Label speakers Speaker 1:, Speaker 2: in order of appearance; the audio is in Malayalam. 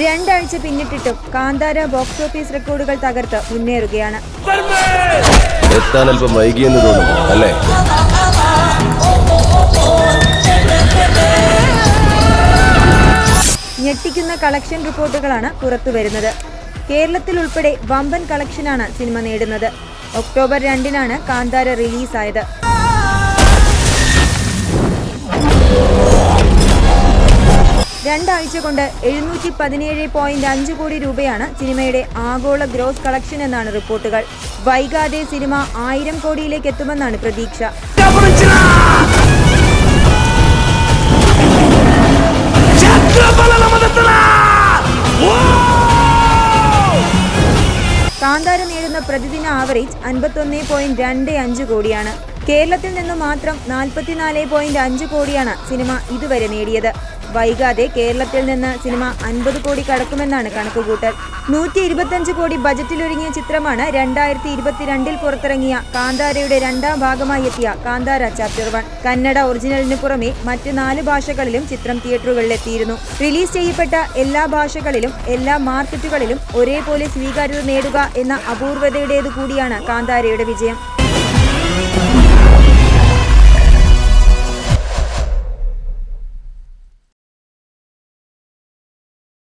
Speaker 1: രണ്ടാഴ്ച പിന്നിട്ടിട്ടും കാന്താര ബോക്സ് ഓഫീസ് റെക്കോർഡുകൾ തകർത്ത് മുന്നേറുകയാണ്.
Speaker 2: എത്താൻ അല്പം വൈകിയെന്ന് തോന്നുന്നു അല്ലേ?
Speaker 1: ഞെട്ടിക്കുന്ന കളക്ഷൻ റിപ്പോർട്ടുകളാണ് പുറത്തുവരുന്നത്. കേരളത്തിൽ ഉൾപ്പെടെ വമ്പൻ കളക്ഷനാണ് സിനിമ നേടുന്നത്. ഒക്ടോബർ 2-നാണ് കാന്താര റിലീസായത്. രണ്ടാഴ്ച കൊണ്ട് 717.5 കോടി രൂപയാണ് സിനിമയുടെ ആഗോള ഗ്രോസ് കളക്ഷൻ എന്നാണ് റിപ്പോർട്ടുകൾ. വൈകാതെ സിനിമ 1000 കോടിയിലേക്ക് എത്തുമെന്നാണ് പ്രതീക്ഷ. കാന്താര നേടുന്ന പ്രതിദിന ആവറേജ് 51.25 കോടിയാണ്. കേരളത്തിൽ നിന്നു മാത്രം 44.5 കോടിയാണ് സിനിമ ഇതുവരെ നേടിയത്. വൈകാതെ കേരളത്തിൽ നിന്ന് സിനിമ 50 കോടി കടക്കുമെന്നാണ് കണക്കുകൂട്ടൽ. 125 കോടി ബജറ്റിലൊരുങ്ങിയ ചിത്രമാണ് 2022 പുറത്തിറങ്ങിയ കാന്താരയുടെ രണ്ടാം ഭാഗമായി എത്തിയ കാന്താര ചാപ്റ്റർ 1. കന്നഡ ഒറിജിനലിന് പുറമെ മറ്റ് 4 ഭാഷകളിലും ചിത്രം തിയേറ്ററുകളിലെത്തിയിരുന്നു. റിലീസ് ചെയ്യപ്പെട്ട എല്ലാ ഭാഷകളിലും എല്ലാ മാർക്കറ്റുകളിലും ഒരേപോലെ സ്വീകാര്യത നേടുക എന്ന അപൂർവതയുടേതു കൂടിയാണ് കാന്താരയുടെ വിജയം.